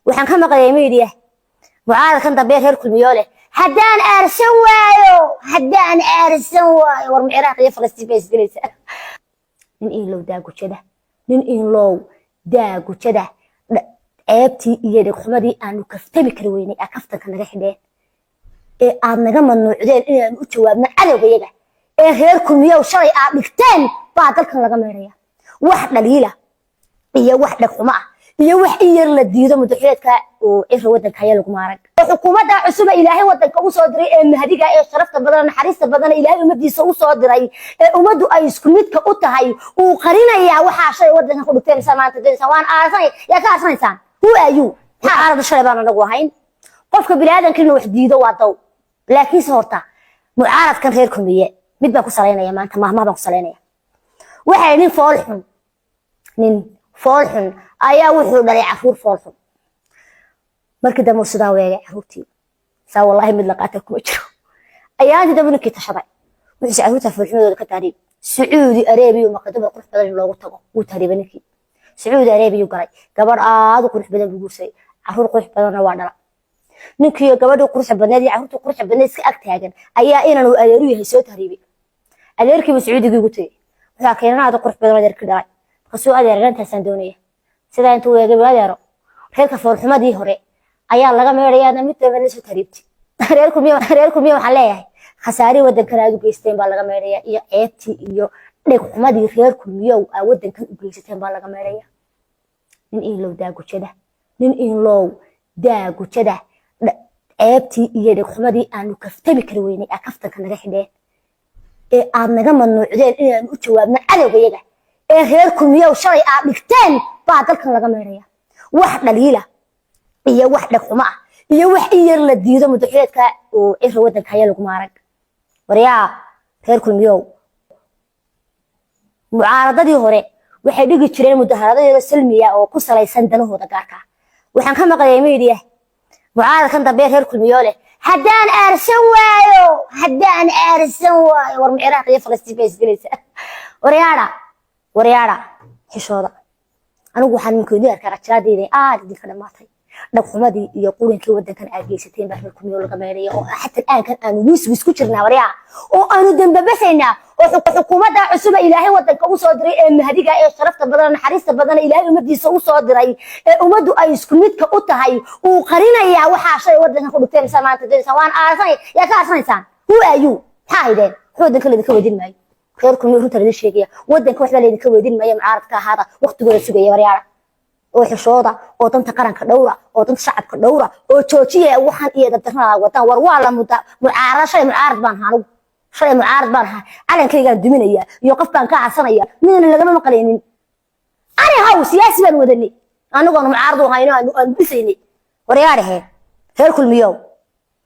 waxaan ka maqlay media mucaaradkan dambe reer kulmiyoole haddaan aarsan waayo war Ciraaq iyo Falastiin bay isdilaysa nin in loo daagujada ceebtii iyo dhaqamadii aanu kaftami kar weynay kaftanka naga xidheen ee aad naga mamnuucdeen inaan u jawaabno cadowgayaga ee reer kulmiyow shalay aad dhigteen baa dalkan laga meeraya wax dhaliila iyo wax dhaqamo ah iyo wax in yar la diido madaxweynka oo Ciro wadanka ayaa lagu maarag xukuumadda cusub Ilaahay wadanka u soo diray ee mahadiga ee sharafta badan naxariista badan Ilaahay umadiisa u soo diray ee umadu ay isku midka u tahay uu qarinaya waxa shay wadanka ku dhigteen samaanta deesan waan aarsay yaa ka aarsanaysaan who are you ta arad shalay baan anagu ahayn qofka bilaadanka inuu wax diido waa daw laakiin horta mucaaradkan reer kulmiye mid baan ku saleynaya maanta mahma baan ku saleynaya waxa nin fool xun ayaa wuxuu dhalay cafuur fool xun markii dambe sidaa weeyay caruurtii saa wallahi mid la qaatay kuma jiro ayaan dabna ki tashaday wixii caruurta fool xumooda ka taariib Saudi Arabia maqdaba qurux badan loogu tago uu taariibanki Saudi Arabia garay gabar aad u qurux badan guursay caruur qurux badan waa dhala ninkii gabadhu qurux badan iyo caruurtu qurux badan iska ag taagan ayaa inanu adeeru yahay soo taariibay adeerkii Saudi ugu tagay waxa keenana aad qurux badan adeerkii dhalay qasoo adeeranta sandooniya sida intuu weegay adeero reerka fool xumadii hore ayaa laga meerayaa mid dabana soo taariibti reer kulmiyo waxa leeyahay khasaari wadankan aad u geysteen baa laga meerayaa iyo ceebtii iyo dhaqamadii reer kulmiyo wadankan u geysteen baa laga meerayaa nin in loo daagujada ceebtii iyo dhaqamadii aanu kaftami kar weynay kaftanka naga xidheen ee aad naga mamnuucdeen inaan u jawaabno cadowgayaga ee reer kulmiyow shalay aad dhigteen baa dalkan laga meeraya wax dhaliila iyo wax dhaqamo ah iyo wax in yar la diido madaxweynka oo Ciro wadanka ayaa lagu maarag wariyaa reer kulmiyow mucaaradadii hore waxay dhigi jireen mudaharadadeeda salmiya oo ku salaysan danahooda gaarka waxaan ka maqlay media mucaaradkan dambe reer kulmiyoole haddaan aarsan waayo war Ciraaq iyo Falastiin bay isdilaysa wariyaada xishooda anigu waxaan minkoodii arkaa rajaadeeda aad idinka dhamaatay dhaqamadii iyo qurinkii wadankan aad geysateen baa reer kulmiyow laga meeray oo xataa aankan aan wis ku jirnaa wariyaa oo aanu dambabasaynaa oo xukuumadda cusub Ilaahay wadanka u soo diray ee mahadiga ee sharafta badan naxariista badan Ilaahay umadiisa u soo diray ee umadu ay isku midka u tahay uu qarinaya waxa shay wadanka ku dhigteen samaanta deesan waan aarsay yaa ka aarsanaysaan who are you haydeen wadanka leedka wadin maayo reer kulmiyow runta la sheegaya wadanka wax leedka wadin maayo mucaaradka ahaada waqtigooda sugaya wariyaa oo xishooda oo danta qaranka dhowra oo danta shacabka dhowra oo joojiye waxaan iyo dadnaa wadan war waa la mucaarad baan haanu shay mucaarad baan ha calankayga duminaya iyo qof baan ka casanaya midna lagama maqlaynin ani haw siyaasi baan wadanay anagoo mucaarad u hayno aan dhisaynay wariyaarahe reer kulmiyow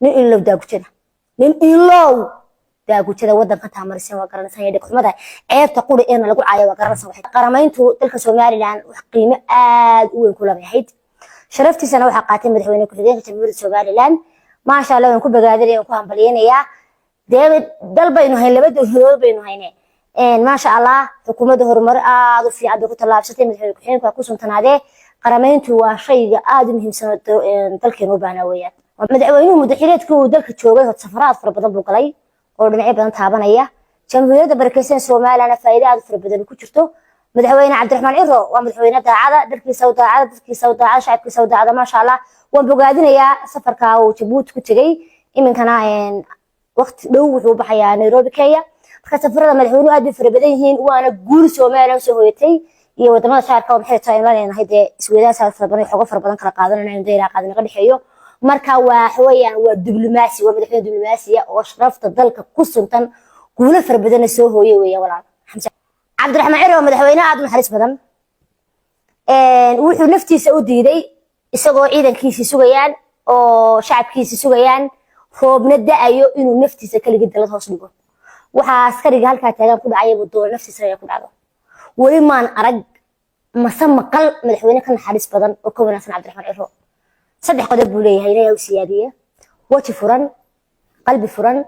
nin in loo daagujada wadanka taamarisan waa garanaysan yahay dhaqamada ceebta quri ee lagu caayo waa garanaysan waxa qaramayntu dalka Soomaaliland wax qiimo aad u weyn ku leeyahay sharaftiisana waxa qaatay madaxweyne ku xigeenka Jamhuuriyadda Soomaaliland ma sha Allah waan ku bagaadinayaa ku hambalyeynaya dalbaynu hayn laba dawladood baynu haynee ma sha Allah xukuumadda horumar aad u fiican ku talaabsatay madaxweyne ku xigeenka ku suntanaade qaramayntu waa shayga aad u muhiimsan dalkeenu u baahnaa weeyaan madaxweynuhu madaxweyneedku dalka joogay hod safaraad fara badan buu galay oo dhinacyo badan taabanaya jamhuuriyadda barakeysan Soomaaliland faa'iido aad fara badan ku jirto madaxweyne Cabdiraxmaan Ciro waa madaxweyne daacada dalkiisa shacabkiisa daacada ma sha Allah waan bogaadinayaa safarka uu Djibouti ku tagay iminkana waqti dhow wuxuu baxayaa Nairobi Kenya marka safarada madaxweynuhu aad fara badan yihiin waana guul Soomaaliland soo hooyatay iyo wadamada shaarka waxay tahay in hay'adda isweydaarsiga fara badan xogo fara badan kala qaadanayaan in deeraa qaadana ka dhaxeeyo marka waxweeyaan waa diblomaasi waa madaxweyne diblomaasiya oo sharafta dalka ku suntan guulo far badan soo hooyay weeyaan walaal Xamza Cabdiraxmaan Ciro madaxweyne aad u naxariis badan wuxuu naftiisa u diiday isagoo ciidankiisa sugayaan oo shacabkiisa sugayaan roobna da'ayo inuu naftiisa kaliya dalad hoos dhigo waxa askariga halka taagan ku dhacay uu doon naftiisa ay ku dhacdo wali maan arag maqal madaxweyne ka naxariis badan oo ka wanaagsan Cabdiraxmaan Ciro saddex qodob buu leeyahay inay u siyaadiye waji furan qalbi furan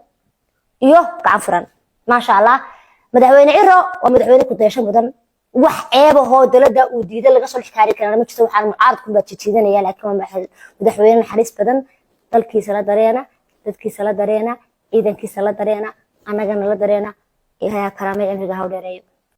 iyo gacan furan ma sha Allah madaxweyne Ciro waa madaxweyne ku deesho mudan wax ceebahoo dalada uu diiday laga soo xikaari karana ma jirto waxaan mucaaradku baa jijiidanaya laakiin waa madaxweyne naxariis badan dalkiisa la dareena dadkiisa la dareena ciidankiisa la dareena annagana la dareena ilaahay karaamay cimriga ha u dheereeyo